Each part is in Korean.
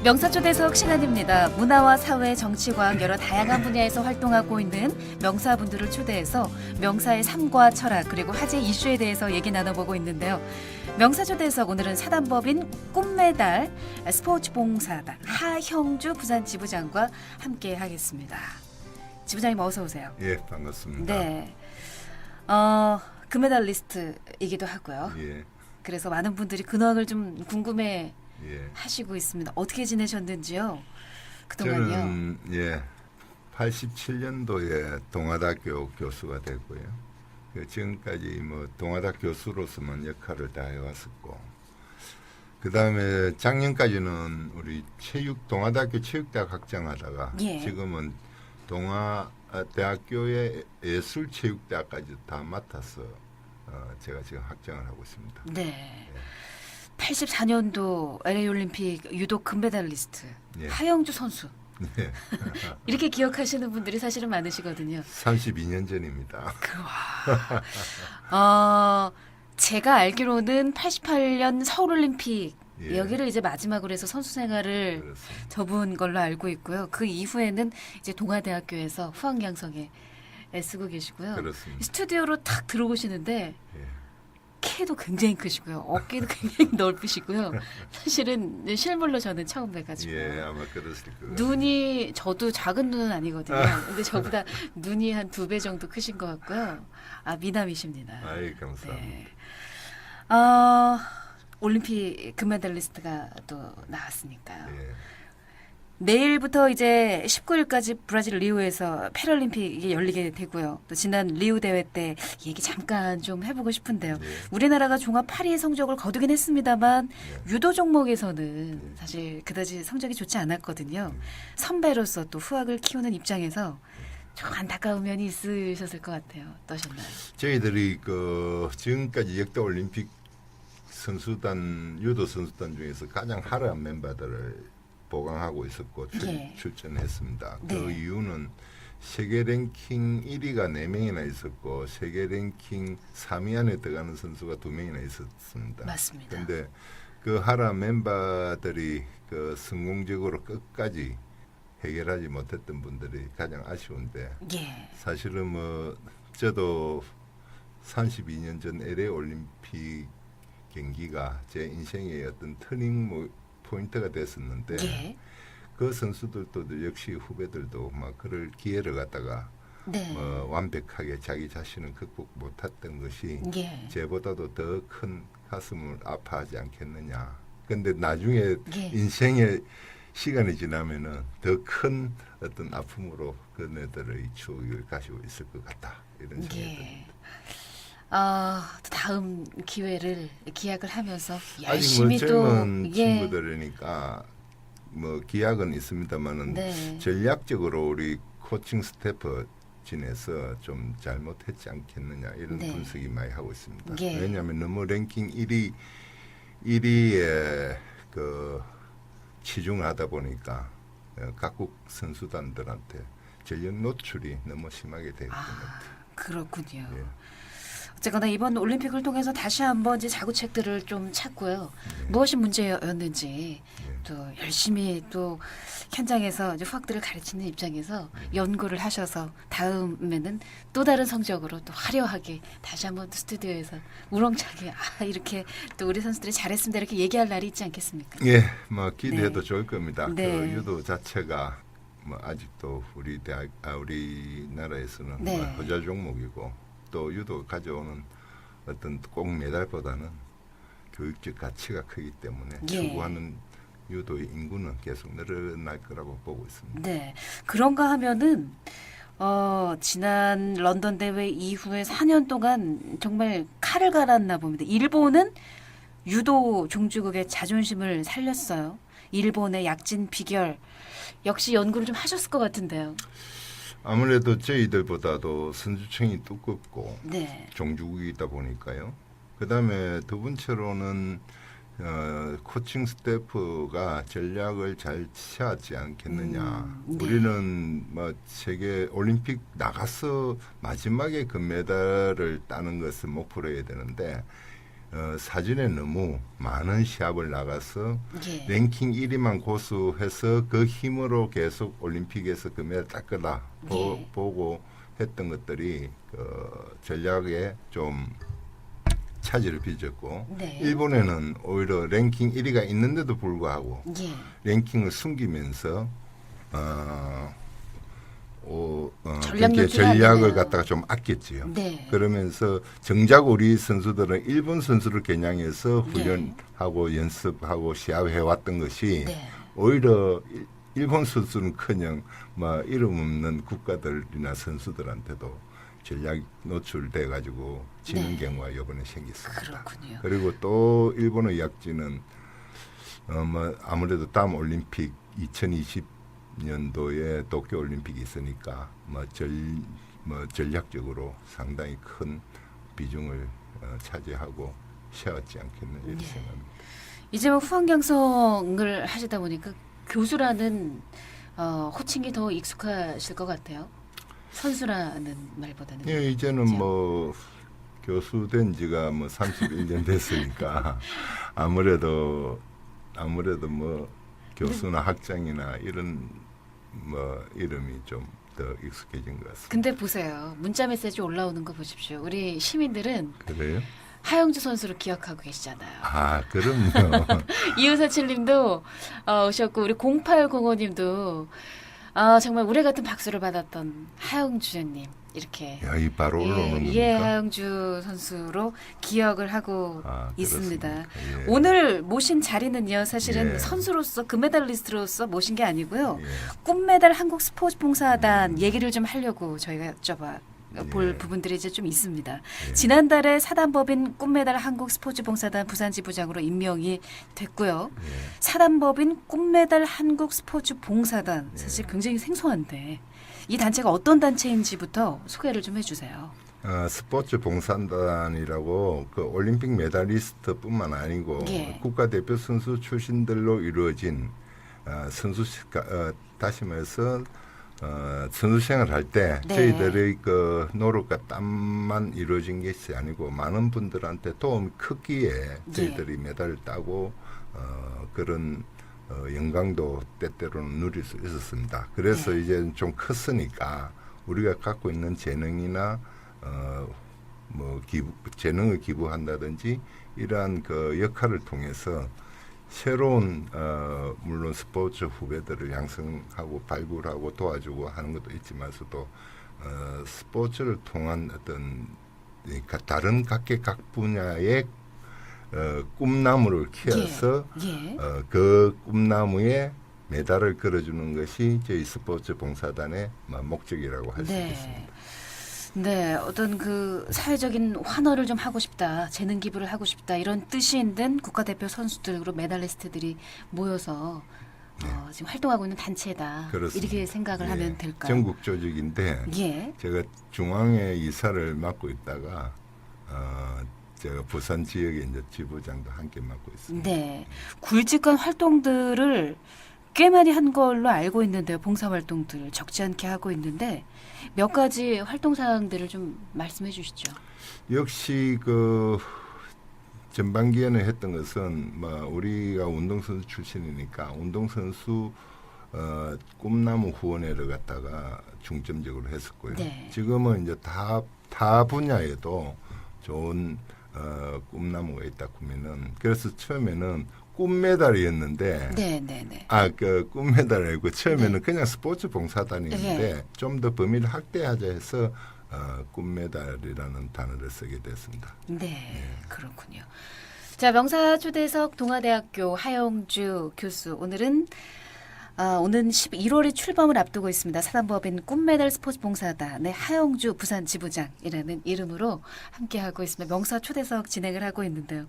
명사초대석 시간입니다. 문화와 사회, 정치, 과학 여러 다양한 분야에서 활동하고 있는 명사분들을 초대해서 명사의 삶과 철학 그리고 화제 이슈에 대해서 얘기 나눠보고 있는데요. 명사초대석 오늘은 사단법인 꿈메달 스포츠 봉사단 하형주 부산 지부장과 함께 하겠습니다. 지부장님 어서 오세요. 예, 반갑습니다. 네, 금메달리스트이기도 하고요. 예, 그래서 많은 분들이 근황을 좀 궁금해 예. 하시고 있습니다. 어떻게 지내셨는지요? 그동안요. 저는 87년도에 동아대학교 교수가 되고요. 지금까지 동아대학교 교수로서만 역할을 다 해왔었고, 그 다음에 작년까지는 우리 동아대학교 체육대학 학장하다가 예. 지금은 동아대학교의 예술체육대학까지 다 맡아서 제가 지금 학장을 하고 있습니다. 네. 84년도 LA 올림픽 유도 금메달리스트 예. 하영주 선수. 예. 이렇게 기억하시는 분들이 사실은 많으시거든요. 32년 전입니다. 제가 알기로는 88년 서울 올림픽 예. 여기를 이제 마지막으로 해서 선수 생활을 그렇습니다. 접은 걸로 알고 있고요. 그 이후에는 이제 동아대학교에서 후학양성에 쓰고 계시고요. 그렇습니다. 스튜디오로 탁 들어오시는데 예. 키도 굉장히 크시고요. 어깨도 굉장히 넓으시고요. 사실은 실물로 저는 처음 뵈가지고 예, 아마 그랬을 거예요. 눈이 저도 작은 눈은 아니거든요. 근데 저보다 눈이 한 2배 정도 크신 것 같고요. 미남이십니다. 아이, 감사합니다. 네. 올림픽 금메달리스트가 또 나왔으니까요. 예. 내일부터 이제 19일까지 브라질 리우에서 패럴림픽이 열리게 되고요. 또 지난 리우 대회 때 얘기 잠깐 좀 해보고 싶은데요. 예. 우리나라가 종합 8위 성적을 거두긴 했습니다만 예. 유도 종목에서는 사실 그다지 성적이 좋지 않았거든요. 선배로서 또 후학을 키우는 입장에서 좀 안타까운 면이 있으셨을 것 같아요. 어떠셨나요? 저희들이 지금까지 역대 올림픽 선수단 유도 선수단 중에서 가장 화려한 멤버들을 보강하고 있었고 예. 출전했습니다. 그 네. 이유는 세계 랭킹 1위가 4명이나 있었고 세계 랭킹 3위 안에 들어가는 선수가 2명이나 있었습니다. 맞습니다. 그런데 그 화려한 멤버들이 성공적으로 끝까지 해결하지 못했던 분들이 가장 아쉬운데 예. 사실은 저도 32년 전 LA 올림픽 경기가 제 인생의 어떤 터닝 포인트가 됐었는데 예. 그 선수들도 역시 후배들도 막 그럴 기회를 갖다가 네. 완벽하게 자기 자신을 극복 못했던 것이 예. 제보다도 더 큰 가슴을 아파하지 않겠느냐. 근데 나중에 예. 인생의 시간이 지나면은 더 큰 어떤 아픔으로 그네들의 추억을 가지고 있을 것 같다. 이런 생각이 듭니다. 예. 다음 기회를 기약을 하면서 아직 열심히 또 젊은 예. 친구들이니까 기약은 있습니다만은 네. 전략적으로 우리 코칭 스태프 진에서 좀 잘못했지 않겠느냐 이런 네. 분석이 많이 하고 있습니다. 예. 왜냐하면 너무 랭킹 1위에 치중하다 보니까 각국 선수단들한테 전력 노출이 너무 심하게 되었던 것 같아요. 그렇군요. 예. 어쨌거나 이번 올림픽을 통해서 다시 한번 이제 자구책들을 좀 찾고요. 무엇이 문제였는지 또 열심히 또 현장에서 이제 후학들을 가르치는 입장에서 연구를 하셔서 다음에는 또 다른 성적으로 또 화려하게 다시 한번 스튜디오에서 우렁차게 이렇게 또 우리 선수들이 잘했습니다 이렇게 얘기할 날이 있지 않겠습니까? 예, 기대해도 네. 좋을 겁니다. 네. 유도 자체가 아직도 우리나라에서는 네. 허자 종목이고 또 유도 가져오는 어떤 꼭 메달보다는 교육적 가치가 크기 때문에 예. 추구하는 유도의 인구는 계속 늘어날 거라고 보고 있습니다. 네. 그런가 하면은 지난 런던 대회 이후에 4년 동안 정말 칼을 갈았나 봅니다. 일본은 유도 종주국의 자존심을 살렸어요. 일본의 약진 비결 역시 연구를 좀 하셨을 것 같은데요. 아무래도 저희들보다도 선수층이 두껍고 네. 종주국이다 보니까요. 그다음에 두 번째로는 코칭 스태프가 전략을 잘 취하지 않겠느냐. 네. 우리는 세계 올림픽 나가서 마지막에 금메달을 따는 것을 목표로 해야 되는데 사전에 너무 많은 시합을 나가서 예. 랭킹 1위만 고수해서 그 힘으로 계속 올림픽에서 금메달 땄거나 예. 보고 했던 것들이 전략에 좀 차질을 빚었고 네. 일본에는 오히려 랭킹 1위가 있는데도 불구하고 예. 랭킹을 숨기면서 전략 그렇게 노출이 전략을 아니네요. 갖다가 좀 아꼈지요. 네. 그러면서 정작 우리 선수들은 일본 선수를 겨냥해서 네. 훈련하고 연습하고 시합해 왔던 것이 네. 오히려 일본 선수는커녕 뭐 이름 없는 국가들이나 선수들한테도 전략 노출돼 가지고 지는 네. 경우가 이번에 생겼습니다. 그렇군요. 그리고 또 일본의 약진은 뭐 아무래도 다음 올림픽 2020년도에 도쿄 올림픽이 있으니까 뭐 전략적으로 상당히 큰 비중을 차지하고 쉬었지 않겠나 이렇게 네. 생각합니다. 이제 뭐 후환경성을 하시다 보니까 교수라는 호칭이 더 익숙하실 것 같아요. 선수라는 말보다는. 예, 이제는 그죠? 뭐 교수 된 지가 뭐 31년 됐으니까 아무래도 뭐 교수나 학장이나 이런 뭐 이름이 좀 더 익숙해진 것 같습니다. 근데 보세요. 문자 메시지 올라오는 거 보십시오. 우리 시민들은 그래요? 하영주 선수를 기억하고 계시잖아요. 아, 그럼요. 2547님도 오셨고 우리 0805님도 정말 우레 같은 박수를 받았던 하영주님 이렇게 야, 이 바로 올라오는 겁니까? 이해하영주 선수로 기억을 하고 있습니다. 그렇습니까? 예. 오늘 모신 자리는요, 사실은 예. 선수로서 금메달리스트로서 모신 게 아니고요. 예. 꿈메달 한국 스포츠봉사단 얘기를 좀 하려고 저희가 여쭤봐 볼 예. 부분들이 이제 좀 있습니다. 예. 지난달에 사단법인 꿈메달 한국 스포츠봉사단 부산지부장으로 임명이 됐고요. 예. 사단법인 꿈메달 한국 스포츠봉사단 사실 굉장히 생소한데 이 단체가 어떤 단체인지부터 소개를 좀 해주세요. 스포츠 봉사단이라고 그 올림픽 메달리스트뿐만 아니고 예. 국가대표 선수 출신들로 이루어진 다시 말해서 선수 생활할 때 네. 저희들의 그 노력과 땀만 이루어진 것이 아니고 많은 분들한테 도움이 크기에 저희들이 메달을 따고 그런 영광도 때때로는 누릴 수 있었습니다. 그래서 네. 이제 좀 컸으니까 우리가 갖고 있는 재능이나 뭐 재능을 기부한다든지 이러한 그 역할을 통해서 새로운 물론 스포츠 후배들을 양성하고 발굴하고 도와주고 하는 것도 있지만서도 스포츠를 통한 어떤 다른 각 분야의 꿈나무를 키워서 예. 그 꿈나무에 메달을 걸어주는 것이 저희 스포츠 봉사단의 목적이라고 할 수 있겠습니다. 네, 어떤 그 사회적인 환호를 좀 하고 싶다, 재능 기부를 하고 싶다 이런 뜻이 있는 국가대표 선수들 그리고 메달리스트들이 모여서 지금 활동하고 있는 단체다. 그렇습니다. 이렇게 생각을 예, 하면 될까요? 전국 조직인데 예. 제가 중앙에 이사를 맡고 있다가 제가 부산 지역에 이제 지부장도 함께 맡고 있습니다. 네, 굵직한 활동들을 꽤 많이 한 걸로 알고 있는데요. 봉사 활동들 적지 않게 하고 있는데 몇 가지 활동 사항들을 좀 말씀해 주시죠. 역시 그 전반기에는 했던 것은 우리가 운동선수 출신이니까 운동선수 꿈나무 후원회를 갖다가 중점적으로 했었고요. 네. 지금은 이제 타 분야에도 좋은 꿈나무가 있다 보면은 그래서 처음에는 꿈메달이었는데 네. 그 꿈메달이고 처음에는 네. 그냥 스포츠 봉사단이었는데 네. 좀 더 범위를 확대하자 해서 꿈메달이라는 단어를 쓰게 됐습니다. 네, 그렇군요. 자, 명사초대석 동아대학교 하영주 교수 오늘은 오는 11월에 출범을 앞두고 있습니다. 사단법인 꿈메달 스포츠 봉사단의 하영주 부산 지부장이라는 이름으로 함께하고 있습니다. 명사 초대석 진행을 하고 있는데요.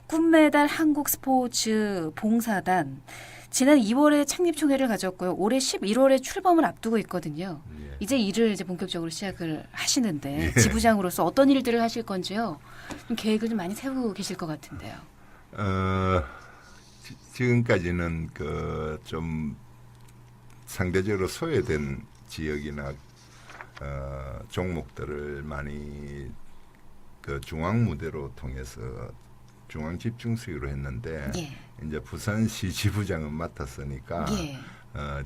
꿈메달 한국 스포츠 봉사단 지난 2월에 창립총회를 가졌고요. 올해 11월에 출범을 앞두고 있거든요. 예. 이제 일을 이제 본격적으로 시작을 하시는데 지부장으로서 어떤 일들을 하실 건지요? 좀 계획을 좀 많이 세우고 계실 것 같은데요. 지금까지는 그 좀 상대적으로 소외된 지역이나 종목들을 많이 그 중앙 무대로 통해서 중앙집중수위로 했는데 예. 이제 부산시 지부장은 맡았으니까 예.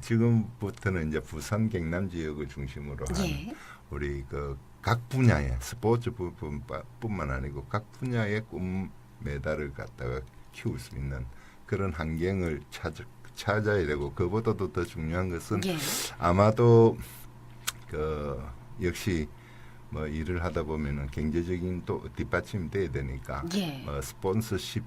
지금부터는 이제 부산 경남 지역을 중심으로 한 예. 우리 그 각 분야의 스포츠 부분뿐만 아니고 각 분야의 꿈 메달을 갖다가 키울 수 있는 그런 환경을 찾아야 되고 그보다도 더 중요한 것은 예. 아마도 그 역시 뭐 일을 하다 보면은 경제적인 또 뒷받침이 돼야 되니까 예. 스폰서십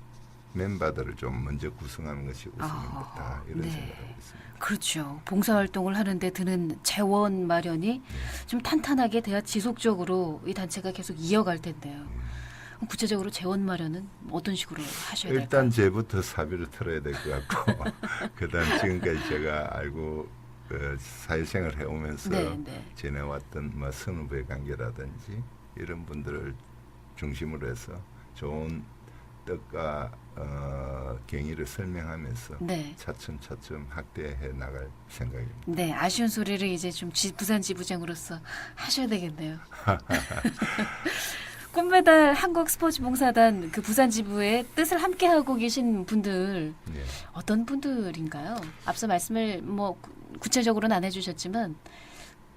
멤버들을 좀 먼저 구성하는 것이 우선입니다. 이런 네. 생각을 하고 있습니다. 그렇죠. 봉사활동을 하는데 드는 재원 마련이 좀 탄탄하게 돼야 지속적으로 이 단체가 계속 이어갈 텐데요. 그럼 구체적으로 재원 마련은 어떤 식으로 하셔야 될까요? 일단 제부터 사비를 털어야 될 것 같고 그다음 지금까지 제가 알고 사회생활 해오면서 네, 네. 지내왔던 뭐 선후배 관계라든지 이런 분들을 중심으로 해서 좋은 뜻과 경위를 설명하면서 네. 차츰차츰 확대해 나갈 생각입니다. 네, 아쉬운 소리를 이제 좀 부산 지부장으로서 하셔야 되겠네요. 꿈메달 한국 스포츠 봉사단 그 부산 지부의 뜻을 함께 하고 계신 분들 네. 어떤 분들인가요? 앞서 말씀을 뭐 구체적으로는 안 해주셨지만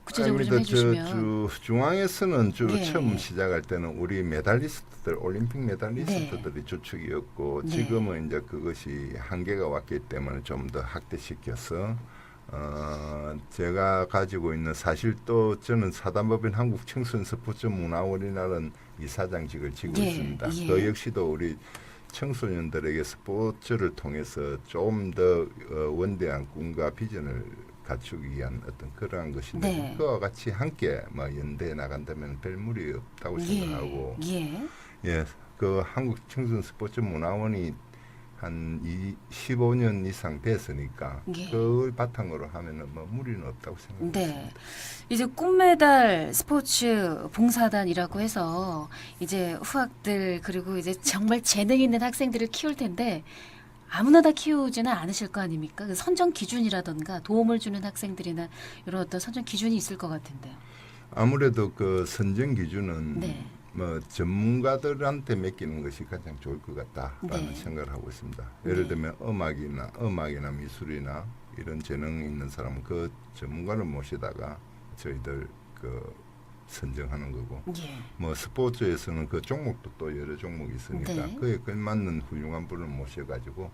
구체적으로 좀 해주시면. 중앙에서는 예. 처음 시작할 때는 우리 메달리스트들 올림픽 메달리스트들이 주축이었고 네. 지금은 이제 그것이 한계가 왔기 때문에 좀 더 확대시켜서 제가 가지고 있는 사실 또 저는 사단법인 한국 청소년 스포츠 문화원이라는 이사장직을 지고 예, 있습니다. 예. 그 역시도 우리 청소년들에게 스포츠를 통해서 좀 더 원대한 꿈과 비전을 갖추기 위한 어떤 그러한 것인데 네. 그와 같이 함께 뭐 연대해 나간다면 별 무리 없다고 생각하고 예. 그 한국 청소년 스포츠 문화원이 한 15년 이상 됐으니까 예. 그걸 바탕으로 하면은 뭐 무리는 없다고 생각합니다. 네. 이제 꿈메달 스포츠 봉사단이라고 해서 이제 후학들 그리고 이제 정말 재능 있는 학생들을 키울 텐데 아무나 다 키우지는 않으실 거 아닙니까? 그 선정 기준이라던가 도움을 주는 학생들이나 이런 어떤 선정 기준이 있을 것 같은데요. 아무래도 그 선정 기준은 네. 뭐 전문가들한테 맡기는 것이 가장 좋을 것 같다라는 네. 생각을 하고 있습니다. 예를 들면 음악이나 미술이나 이런 재능 있는 사람은 그 전문가를 모시다가 저희들 그 선정하는 거고 예. 뭐 스포츠에서는 그 종목도 또 여러 종목이 있으니까 네. 그에 걸맞는 훌륭한 분을 모셔가지고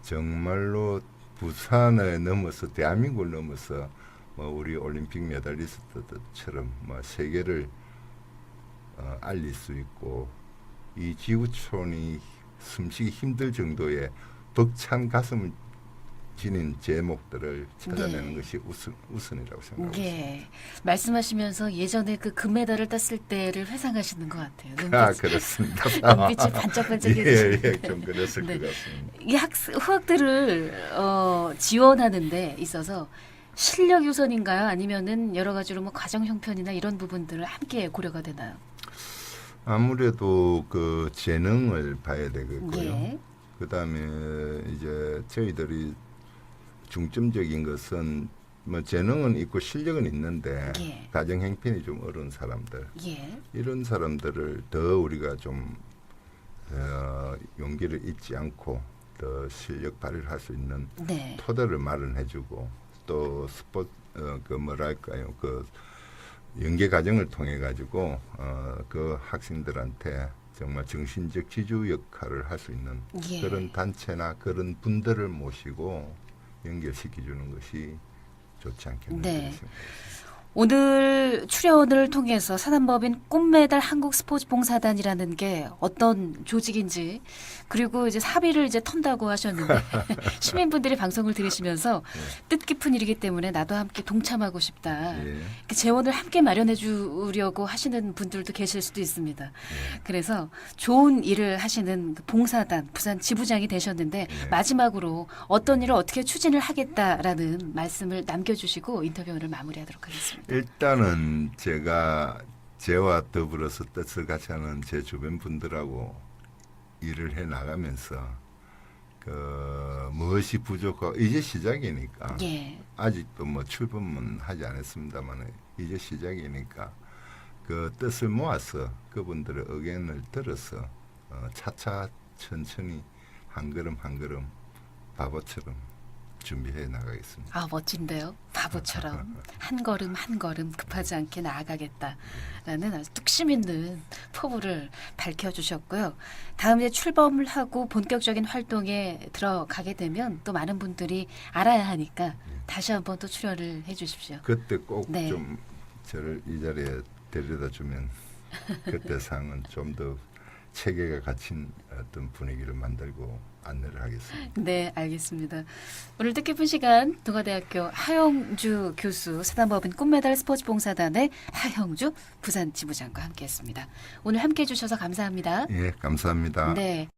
정말로 부산을 넘어서 대한민국을 넘어서 뭐 우리 올림픽 메달리스트들처럼 뭐 세계를 알릴 수 있고 이 지구촌이 숨쉬기 힘들 정도의 벅찬 가슴을 지닌 제목들을 찾아내는 네. 것이 우선이라고 생각합니다. 예. 말씀하시면서 예전에 그 금메달을 땄을 때를 회상하시는 것 같아요. 그렇습니다. 눈빛이 반짝반짝해지시는데. 예, 좀 그랬을 네. 것 같습니다. 이 후학들을 지원하는데 있어서 실력 우선인가요? 아니면은 여러 가지로 뭐 과정 형편이나 이런 부분들을 함께 고려가 되나요? 아무래도 그 재능을 봐야 되겠고요. 예. 그다음에 이제 저희들이 중점적인 것은 뭐 재능은 있고 실력은 있는데 예. 가정 형편이 좀 어려운 사람들 예. 이런 사람들을 더 우리가 좀 용기를 잃지 않고 더 실력 발휘를 할 수 있는 네. 토대를 마련해주고 또 그 뭐랄까요 그 연계 과정을 통해 가지고 그 학생들한테 정말 정신적 지주 역할을 할 수 있는 예. 그런 단체나 그런 분들을 모시고 연결시켜 주는 것이 좋지 않겠나 네. 생각합니다. 오늘 출연을 통해서 사단법인 꿈메달 한국 스포츠 봉사단이라는 게 어떤 조직인지 그리고 이제 사비를 이제 턴다고 하셨는데 시민분들이 방송을 들으시면서 뜻깊은 일이기 때문에 나도 함께 동참하고 싶다. 예. 그 재원을 함께 마련해 주려고 하시는 분들도 계실 수도 있습니다. 예. 그래서 좋은 일을 하시는 그 봉사단 부산 지부장이 되셨는데 네. 마지막으로 어떤 일을 어떻게 추진을 하겠다라는 말씀을 남겨주시고 인터뷰를 마무리하도록 하겠습니다. 일단은 제가 저와 더불어서 뜻을 같이 하는 제 주변 분들하고 일을 해 나가면서 그 무엇이 부족하고 이제 시작이니까 예. 아직도 뭐 출범은 하지 않았습니다만 이제 시작이니까 그 뜻을 모아서 그분들의 의견을 들어서 차차 천천히 한 걸음 한 걸음 바보처럼 준비해 나가겠습니다. 아, 멋진데요. 바보처럼 한 걸음 한 걸음 급하지 않게 나아가겠다라는 아주 뚝심 있는 포부를 밝혀주셨고요. 다음 이제 출범을 하고 본격적인 활동에 들어가게 되면 또 많은 분들이 알아야 하니까 다시 한번 또 출연을 해주십시오. 그때 꼭 네. 좀 저를 이 자리에 데려다 주면 그때 상은 좀 더 체계가 갖춘 어떤 분위기를 만들고 안내를 하겠습니다. 네, 알겠습니다. 오늘 뜻깊은 시간 동아대학교 하영주 교수 사단법인 꿈메달 스포츠봉사단의 하영주 부산 지부장과 함께했습니다. 오늘 함께해 주셔서 감사합니다. 예, 감사합니다. 네.